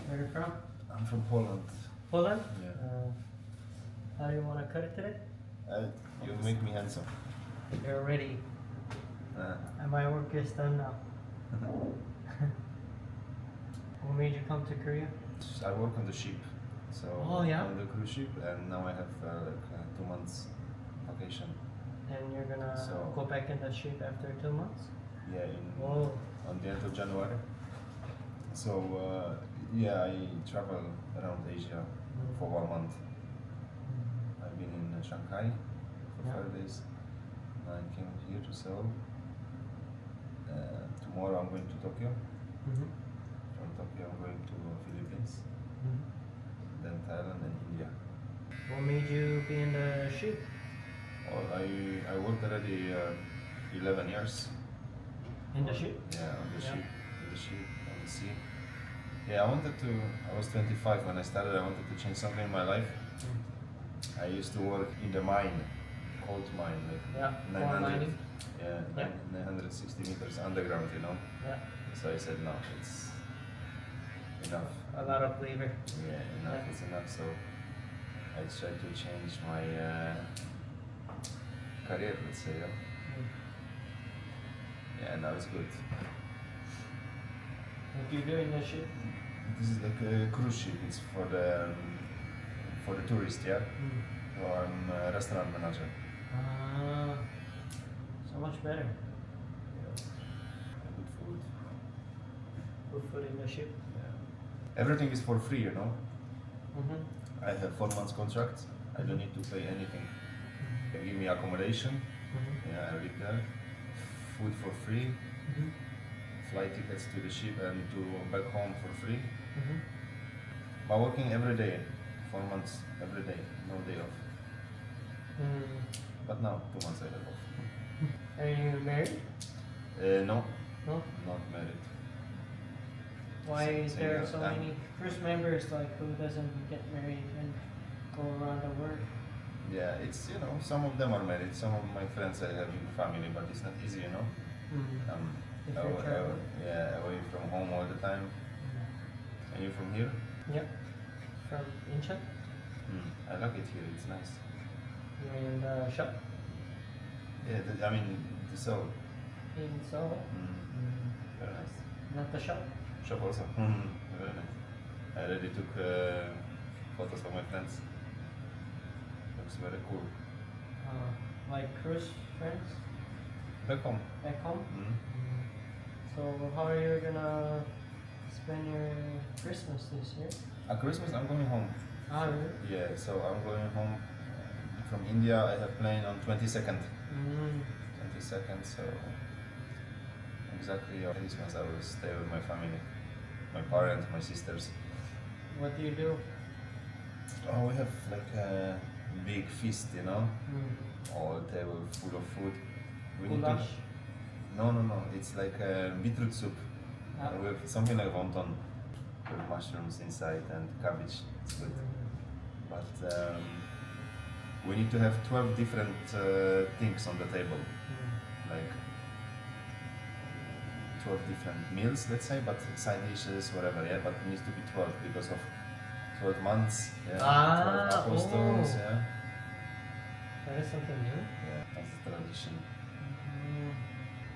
Where are you from? I'm from Poland. Poland? Yeah. How do you want to cut it today? You make me handsome. You're ready. And my work is done now. What made you come to Korea? I work on the ship. So Oh, yeah? on the cruise ship, and now I have 2 months vacation. And you're gonna So- go back in the ship after 2 months? Yeah, Oh. on the end of January. So yeah, I travel around Asia for 1 month. I've been in Shanghai for Yeah. 5 days. I came here to Seoul. Tomorrow I'm going to Tokyo. Mm-hmm. From Tokyo I'm going to Philippines, Mm-hmm. then Thailand and India. What made you be in the ship? Well, I worked already 11 years. In the ship? Yeah, on the Yeah. ship, on the sea. Yeah, I was 25 when I started. I wanted to change something in my life. I used to work in the mine, coal mine, like Yeah, coal mining. Yeah, Yeah. 960 meters underground, you know. Yeah. So I said no, it's enough. A lot of labor. Yeah, enough. Yeah. It's enough. So I tried to change my career, let's say. Yeah. Yeah, now it's good. What do you do in the ship? This is like a cruise ship. It's for the tourists, yeah. So I'm a restaurant manager. Ah, so much better. Yeah. Good food. Good food in the ship. Yeah. Everything is for free, you know. Mm-hmm. I have 4 months contract. I don't need to pay anything. They give me accommodation. Mm-hmm. Yeah, I live there. Food for free. Mm-hmm. Flight tickets to the ship and to back home for free. Mm-hmm. But working every day, 4 months, every day, no day off. Mm. But now, 2 months I have off. Are you married? No, No. not married. Why is there so Single. many cruise members like who doesn't get married and go around the world? Yeah, it's, you know, some of them are married, some of my friends are having family, but it's not easy, you know. Mm-hmm. If you're Away, traveling. yeah, away from home all the time. And you from here? Yep. From Incheon? I like it here, it's nice. You're in the shop Yeah, I mean, the Seoul. in Seoul? Very nice. Not the shop? Shop also. Very nice. I already took photos for my friends. Looks very cool. Like cruise friends Back home. back home? Mm. So how are you gonna spend your Christmas this year? At Christmas I'm going home. Ah, really? Yeah, so I'm going home from India. I have plane on 22nd. 22nd, so exactly on Christmas I will stay with my family, my parents, my sisters. What do you do? Oh, we have like a big feast, you know, all table full of food. We need to. Goulash? No. It's like a beetroot soup Ah. with something like wonton with mushrooms inside and cabbage. It's good. But we need to have 12 different things on the table, like 12 different meals, let's say, but side dishes, whatever. Yeah, but it needs to be 12 because of 12 months. Yeah, Ah, 12 apostles. oh. Yeah, That is something new. yeah, that's the tradition.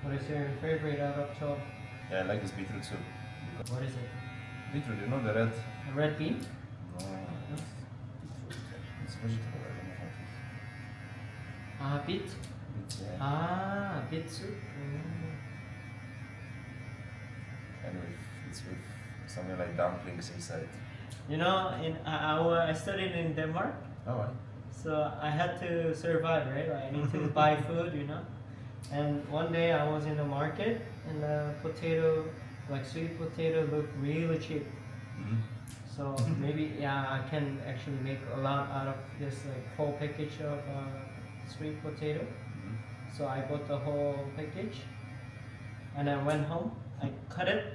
What is your favorite out of 12? Yeah, I like this beetroot soup. Because What is it? beetroot, you know the red? A red bean? No, it's vegetable. I don't know how it is. Beet? Beet, yeah. Beet soup. And it's with something like dumplings inside. You know, I studied in Denmark, Oh, right. so I had to survive, right? Like, I need to buy food, you know. And one day I was in the market, and the potato, like sweet potato, looked really cheap. Mm-hmm. So maybe I can actually make a lot out of this like whole package of sweet potato. Mm-hmm. So I bought the whole package, and I went home. I cut it.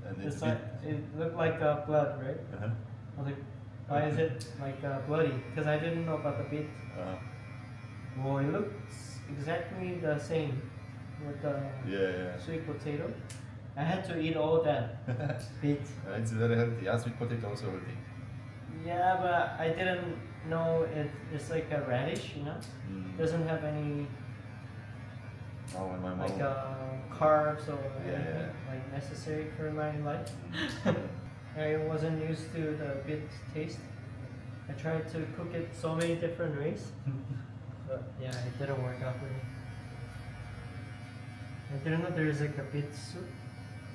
And It's it's like, it looked like blood, right? Uh-huh. I was like, why is it like bloody? Because I didn't know about the beet. Well, it looks exactly the same with the Yeah. sweet potato. I had to eat all that beet. It's very healthy. Yeah, sweet potato also healthy. Yeah, but I didn't know it's like a radish, you know? Doesn't have any Oh, when my mom. like carbs or Yeah, anything yeah. like necessary for my life. I wasn't used to the beet taste. I tried to cook it so many different ways, but yeah, it didn't work out for me. I didn't know there is like a beet soup.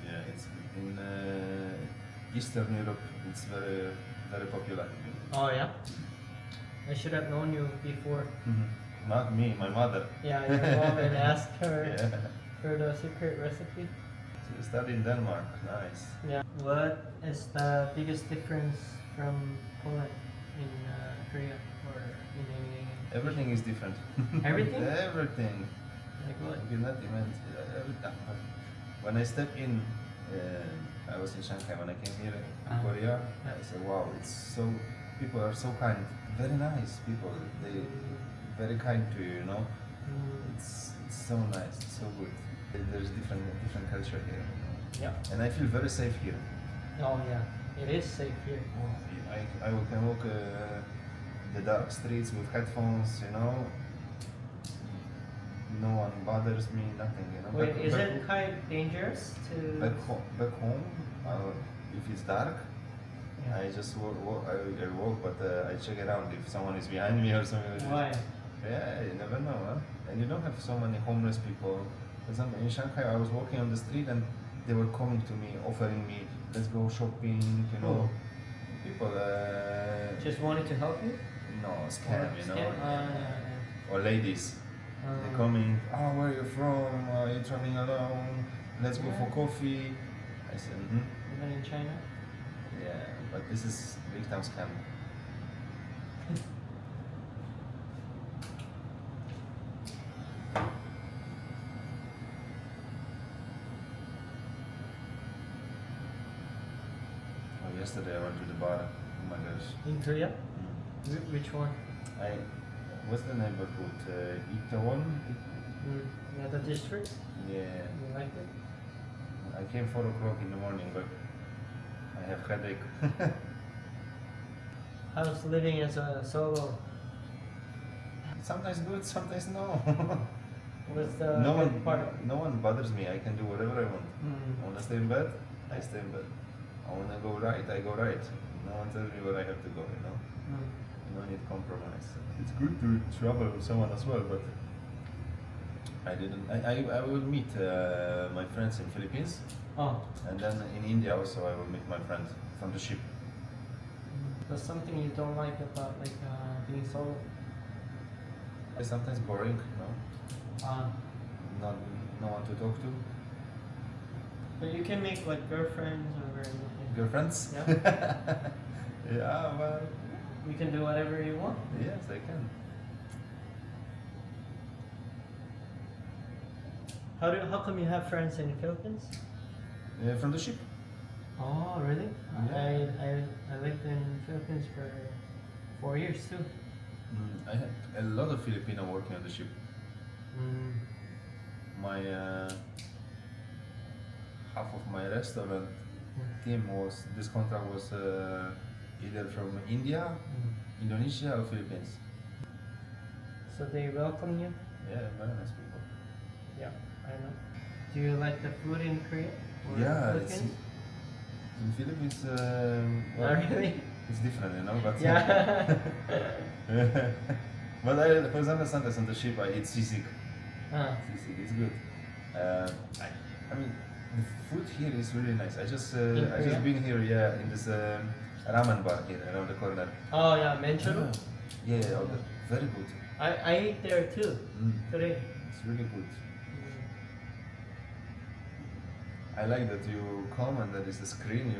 Yeah, it's in Eastern Europe. It's very, very popular. Oh yeah. I should have known you before. Not me, my mother. Yeah, your mom and asked her Yeah. for the secret recipe. So you study in Denmark. Nice. Yeah. What is the biggest difference from Poland in Korea or in any? Everything is different. Everything? Everything. Like what? You cannot imagine. When I stepped in, I was in Shanghai. When I came here in Korea, I said, "Wow, it's so. People are so kind. Very nice people. They very kind to you. You know. It's so nice. It's so good. There's different culture here. You know? Yeah. And I feel very safe here. Oh yeah, it is safe here. I can walk the dark streets with headphones. You know. No one bothers me. Nothing. You know. Wait, is it kind of dangerous to? Back home, if it's dark, Yeah. I just I walk, but I check around if someone is behind me or something. Why? Yeah, you never know, huh? And you don't have so many homeless people. For example, in Shanghai, I was walking on the street and they were coming to me, offering me, let's go shopping, you know. People, Just wanted to help you? no, scam, you know. Yeah. Or ladies, they're coming, oh, where are you from? Are you traveling alone? Let's go for coffee. I said, Even in China? yeah, but this is big time scam. Oh, yesterday I went to the bar. Oh my gosh. In Korea? Which one? What's the neighborhood? Itaewon? Yeah, the district? Yeah. You like it? I came 4 o'clock in the morning, but I have headache. How's living as a solo? Sometimes good, sometimes no. What's the no good one, part? no one bothers me. I can do whatever I want. I wanna stay in bed, I stay in bed. I wanna go right, I go right. No one tells me where I have to go. You know, no need compromise. It's good to travel with someone as well, but I didn't. I will meet my friends in Philippines, Oh, and then in India also I will meet my friend from the ship. there's something you don't like about like being solo? It's sometimes boring, you know. Not no one to talk to. But you can make like girlfriends or anything. Girlfriends? Yeah. Yeah, well, You can do whatever you want. yes, I can. How come you have friends in the Philippines? From the ship. Oh, really? Yeah. I lived in Philippines for 4 years too. I had a lot of Filipino working on the ship. My half of my restaurant team was this contract was either from India, Indonesia, or Philippines. So they welcome you? Yeah, very nice people. Yeah, I know. Do you like the food in Korea? Or Yeah, it's Philippines? in Philippines. Not really? It's different, you know. But Yeah. but for example, sometimes on the ship I eat sisig. Sisig, it's good. I mean, the food here is really nice. I just Korea? been here, yeah, in this ramen bar here around the corner. Oh yeah, Manchuru? Yeah, very good. I ate there too today. It's really good. I like that you come and there is a screen.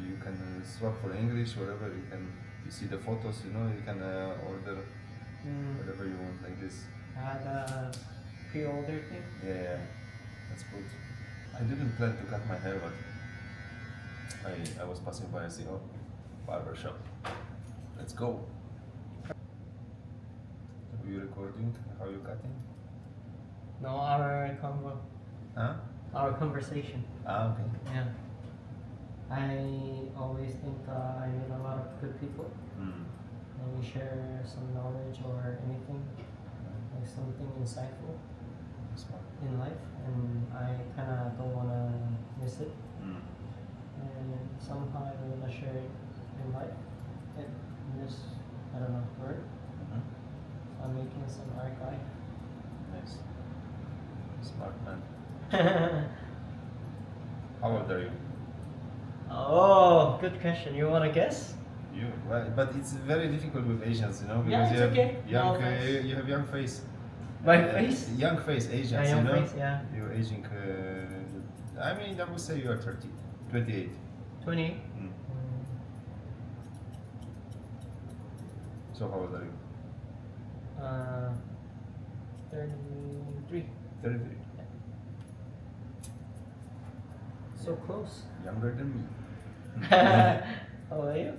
You can swap for English, whatever. You see the photos. You know, you can order whatever you want like this. The pre-order thing? Yeah, that's good. I didn't plan to cut my hair, but I was passing by and see, oh, Barbershop. Let's go. Are you recording how you cutting? No, our convo. Huh? our conversation. Ah, okay. Yeah. I always think I meet a lot of good people Mm. and we share some knowledge or anything, like something insightful Smart. in life, and I kind of don't want to miss it. Mm. And somehow I want to share it in life. In this, I don't know, word. Mhm. I'm making some archive. Nice. Smart man. How old are you? Oh, good question. You want to guess? You, well, but it's very difficult with Asians, you know, Yeah, because it's you have okay. young, No, nice. you have young face. My face? Young face, Asians, Yeah, young you know. face, yeah. You're aging. I mean, I would say you are 30, 28. 28. Mm. So how old are you? 33. 33. So close. Younger than me. How old are you?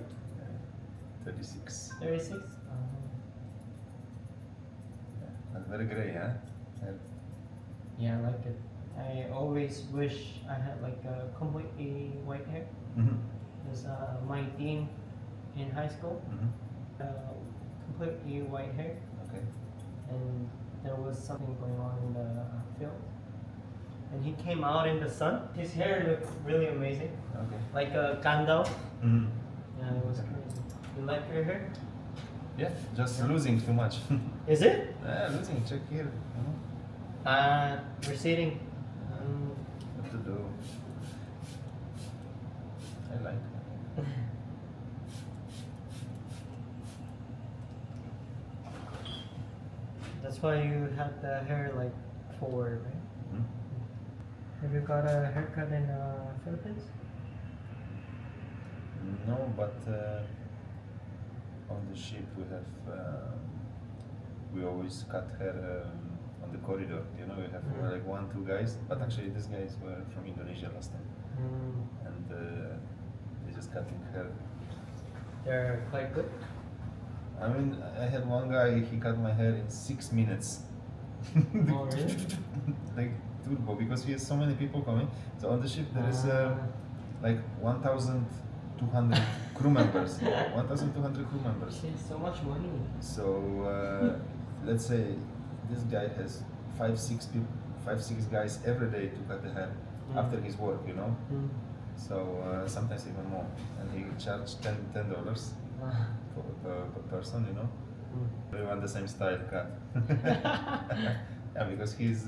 36. 36? That's very grey, huh? Yeah, I like it. I always wish I had like a completely white hair. Mm-hmm. Because my dean in high school, Mm-hmm. completely white hair, Okay. and there was something going on in the field. And he came out in the sun. His hair looked really amazing, Okay. like a Gandalf. Mm-hmm. Yeah, it was crazy. You like your hair? Yeah, just losing too much. Is it? Yeah, losing. Check here. You know? Receding. What to do? I like. That's why you had the hair like forward, right? Hmm? Have you got a haircut in Philippines? No, but on the ship we have we always cut hair on the corridor. You know, we have Mm. like 1, 2 guys, but actually these guys were from Indonesia last time, and they just cutting hair. They're quite good. I mean, I had one guy. He cut my hair in 6 minutes. Oh, really? Like turbo, because we have so many people coming. So on the ship there is like 1,200 crew members. 1,200 crew members. Shit, so much money. So let's say this guy has 5, 6 people, 5, 6 guys every day to cut the hair after his work, you know. So sometimes even more, and he charged $10 per person, you know. We want the same style cut. Yeah, because he's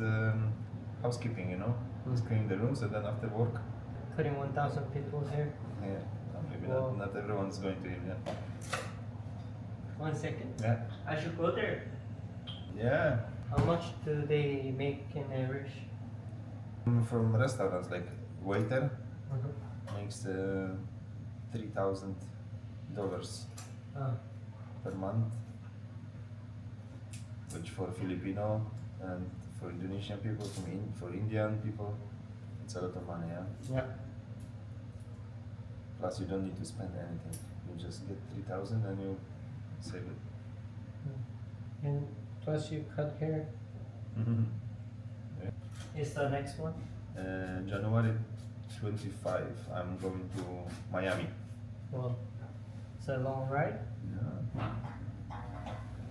housekeeping, you know. He's cleaning the rooms, and then after work, Cutting 1,000 people's hair. yeah, maybe Wow. not everyone's going to him. Yeah. 1 second. Yeah. I should go there. Yeah. How much do they make in average? From restaurants, like waiter makes $3,000 per month, which for Filipino and for Indonesian people, for Indian people, it's a lot of money. Yeah. Yeah. Plus, you don't need to spend anything. You just get 3,000 and you save it. And plus you cut hair. Mm-hmm. Is the next one? January 25, I'm going to Miami. Well, it's a long ride. Yeah.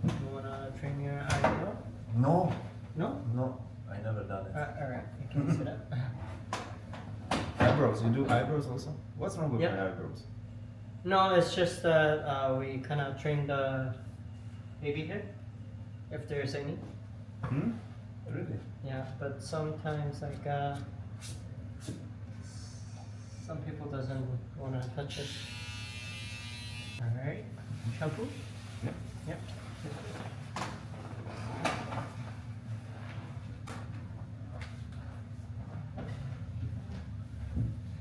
You wanna trim your eyebrow? No, No? no, I never done it. Alright, you can sit up. Eyebrows, you do eyebrows also? What's wrong with Yep. my eyebrows? No, it's just that we kind of trim the baby hair, if there's any. Hmm? Really? Yeah, but sometimes like some people doesn't want to touch it. Alright, shampoo? Yeah. Yep.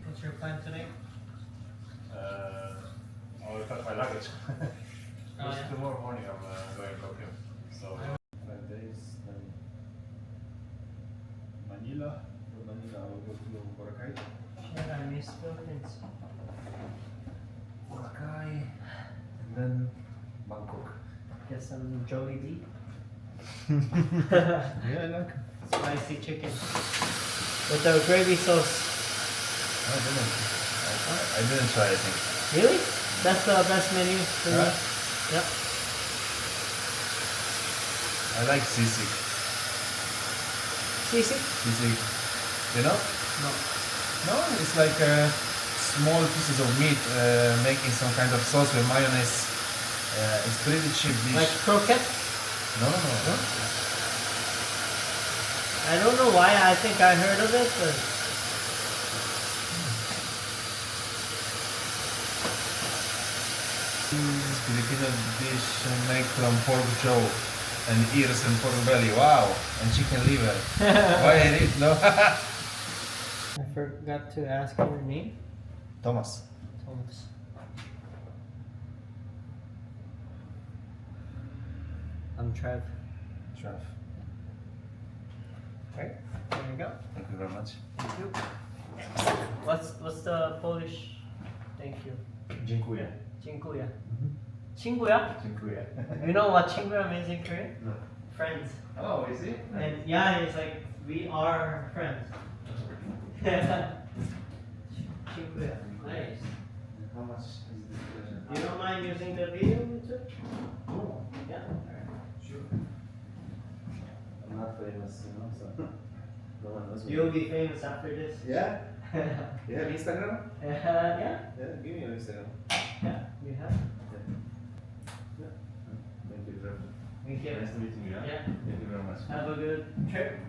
What's your plan today? I will pack my luggage. Oh, yeah. Tomorrow morning I'm going to Tokyo. So 5 days, then Manila. From Manila I will go to Boracay. Shit, I miss Philippines. Boracay. And then Bangkok. Get some Jollibee. Yeah, I like. Spicy chicken. with the gravy sauce. I didn't try, I think. Really? That's the best menu for me. Huh? Yep. I like sisig. Sisig? Sisig. You know? No. No, it's like small pieces of meat making some kind of sauce with mayonnaise. It's pretty cheap dish. Like croquette? No. I don't know why I think I heard of it, but Filipino dish made from pork jaw and ears and pork belly. Wow, and chicken liver. Why I did no? I forgot to ask your name. Thomas. Thomas. I'm Trev. Trev. Right? There you go. Thank you very much. Thank you. What's the Polish thank you? Dziękuję. Dziękuję. 칭구야? Dziękuję. You know what 칭구야 means in Korean? No. Friends. Oh, is it? And yeah, it's like we are friends. 칭구야. Nice. How much is this pleasure? You don't mind using the video too? No. Yeah. Sure. I'm not famous, you know, so no one knows me. You'll be famous after this. Yeah? You have Instagram? Yeah. Yeah, give me your Instagram. Yeah. You have. Thank you, Trev. Thank you. Nice to meet you. Yeah. Thank you very much. Have a good trip.